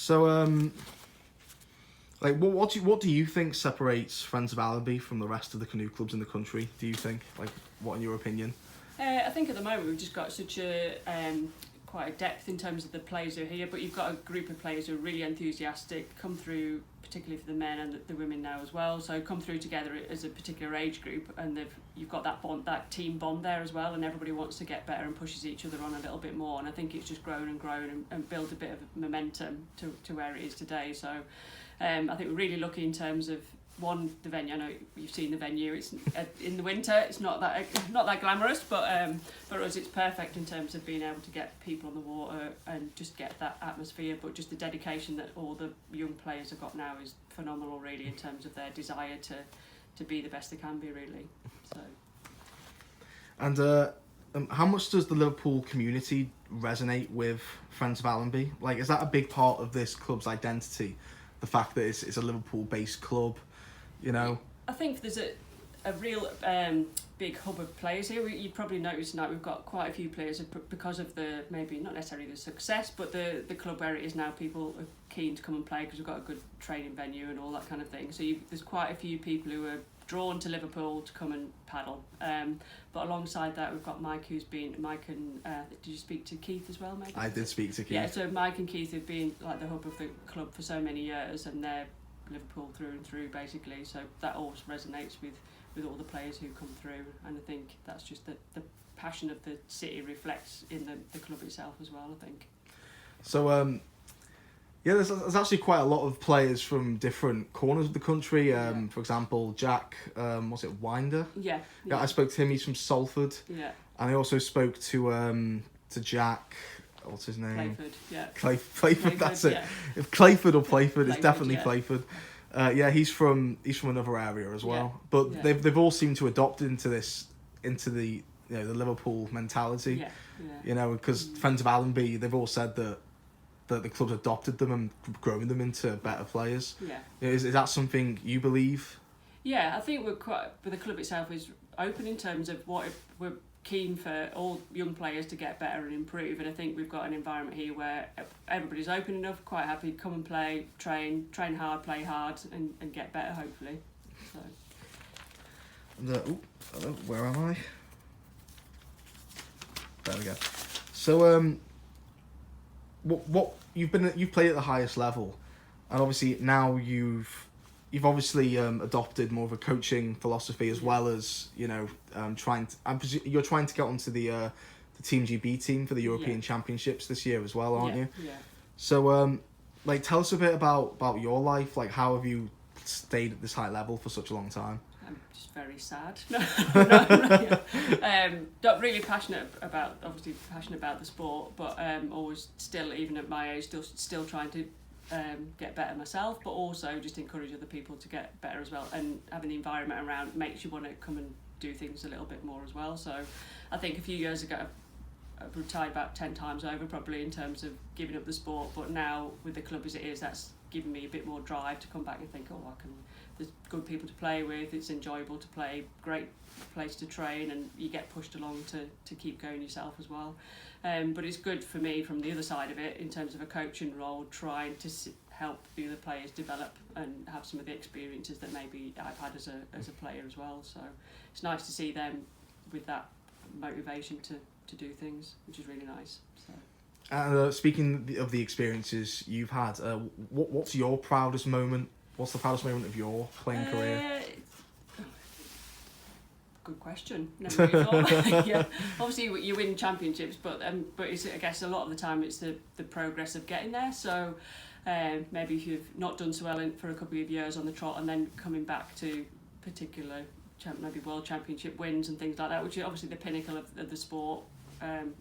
So, like, what do you think separates Friends of Allenby from the rest of the canoe clubs in the country? Do you think, like, what in your opinion? I think at the moment we've just got such a quite a depth in terms of the players who are here, but you've got a group of players who are really enthusiastic, come through, particularly for the men and the women now as well, so come through together as a particular age group, and you've got that bond, that team bond there as well, and everybody wants to get better and pushes each other on a little bit more, and I think it's just grown and built a bit of momentum to where it is today. So I think we're really lucky in terms of the venue. I know you've seen the venue. It's in the winter. It's not that glamorous, but for us, it's perfect in terms of being able to get people on the water and just get that atmosphere. But just the dedication that all the young players have got now is phenomenal, really, in terms of their desire to be the best they can be, really. So. And how much does the Liverpool community resonate with Friends of Allenby? Like, is that a big part of this club's identity? The fact that it's a Liverpool-based club. You know, I think there's a real big hub of players here. You probably noticed tonight we've got quite a few players because of the, maybe not necessarily the success, but the club where it is now, people are keen to come and play because we've got a good training venue and all that kind of thing. So there's quite a few people who are drawn to Liverpool to come and paddle. But alongside that, we've got Mike and did you speak to Keith as well, maybe? I did speak to Keith. Yeah, so Mike and Keith have been like the hub of the club for so many years, and they're Liverpool through and through, basically. So that always resonates with all the players who come through, and I think that's just the passion of the city reflects in the club itself as well, I think. So yeah, there's actually quite a lot of players from different corners of the country. For example, Jack, was it Winder? Yeah. I spoke to him. He's from Salford. Yeah. And I also spoke to Jack. What's his name? Playford, yeah. Playford, that's it. Yeah. If Clayford or Playford, it's definitely yeah. Playford. Yeah, he's from another area as well. Yeah. But they've all seemed to adopt into the the Liverpool mentality. Yeah. You know, because Friends of Allenby, they've all said that the club's adopted them and grown them into better players. Yeah. Is that something you believe? Yeah, I think but the club itself is open in terms of we're keen for all young players to get better and improve, and I think we've got an environment here where everybody's open enough, quite happy, come and play, train hard, play hard, and get better, hopefully. So. Where am I? There we go. So what you've played at the highest level, and obviously now you've obviously adopted more of a coaching philosophy as well as you're trying to get onto the Team GB team for the European Championships this year as well, aren't you? Yeah. So like, tell us a bit about your life. Like, how have you stayed at this high level for such a long time? I'm just very sad. Not really passionate about the sport, but always still, even at my age, still trying to get better myself, but also just encourage other people to get better as well, and having the environment around makes you want to come and do things a little bit more as well. So I think a few years ago I've retired about 10 times over probably in terms of giving up the sport, but now with the club as it is, that's given me a bit more drive to come back and think, there's good people to play with, it's enjoyable to play, great place to train, and you get pushed along to keep going yourself as well. But it's good for me from the other side of it in terms of a coaching role, trying to help the other players develop and have some of the experiences that maybe I've had as a player as well. So it's nice to see them with that motivation to do things, which is really nice. So. Speaking of the experiences you've had, what's your proudest moment? What's the proudest moment of your playing career? Good question. Never really thought. Yeah, obviously you win championships, but it's, I guess a lot of the time it's the progress of getting there. So maybe if you've not done so well for a couple of years on the trot, and then coming back to particular maybe world championship wins and things like that, which is obviously the pinnacle of the sport.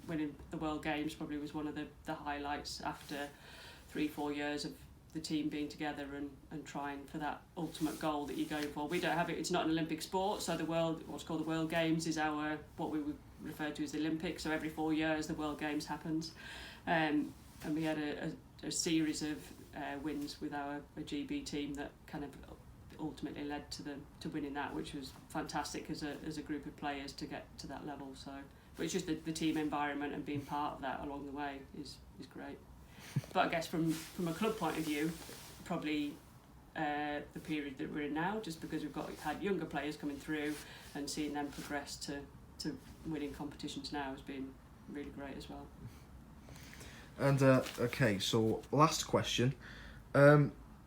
Winning the World Games probably was one of the highlights after 3-4 years of the team being together and trying for that ultimate goal that you're going for. We don't have it, it's not an Olympic sport, so what's called the World Games is what we would refer to as the Olympics. So every 4 years the World Games happens, and we had a series of wins with our GB team that kind of ultimately led to winning that, which was fantastic as a group of players to get to that level. So, but it's just the team environment and being part of that along the way is great. But I guess from a club point of view, probably the period that we're in now, just because we've had younger players coming through and seeing them progress to winning competitions now has been really great as well. And okay, so last question.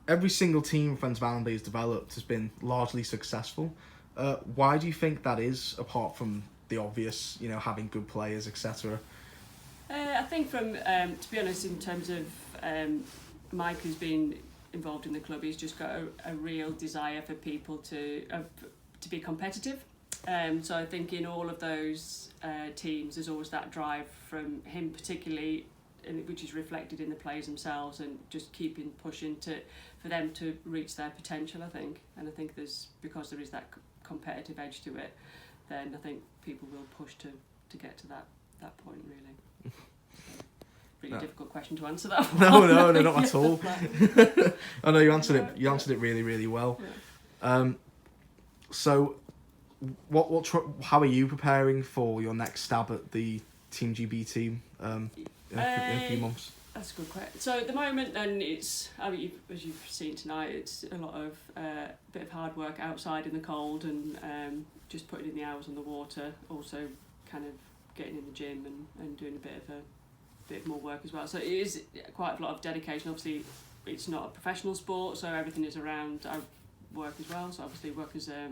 Every single team Friends of Allenby has developed has been largely successful. Why do you think that is, apart from the obvious, having good players, etc.? I think from, to be honest, in terms of Mike, who's been involved in the club, he's just got a real desire for people to be competitive. So I think in all of those teams, there's always that drive from him particularly, which is reflected in the players themselves, and just keeping pushing for them to reach their potential, I think. And I think because there is that competitive edge to it, then I think people will push to get to that point, really. Really difficult question to answer that one. No, not at all. I know you answered it. You answered it really, really well. Yeah. So, how are you preparing for your next stab at the Team GB team in a few months? That's a good question. So at the moment, then as you've seen tonight, it's a lot of bit of hard work outside in the cold, and just putting in the hours on the water. Also, kind of getting in the gym and doing a bit more work as well. So it is quite a lot of dedication. Obviously, it's not a professional sport, so everything is around work as well. So obviously, work as a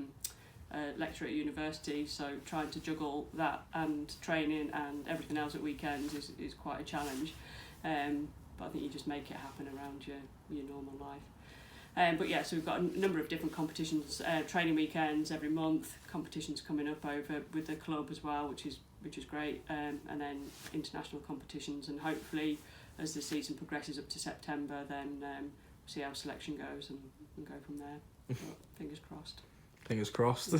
lecturer at university, so trying to juggle that and training and everything else at weekends is quite a challenge. But I think you just make it happen around your normal life. But yeah, so we've got a number of different competitions, training weekends every month, competitions coming up over with the club as well, which is great, and then international competitions, and hopefully as the season progresses up to September, then see how selection goes and go from there. But fingers crossed. Fingers crossed.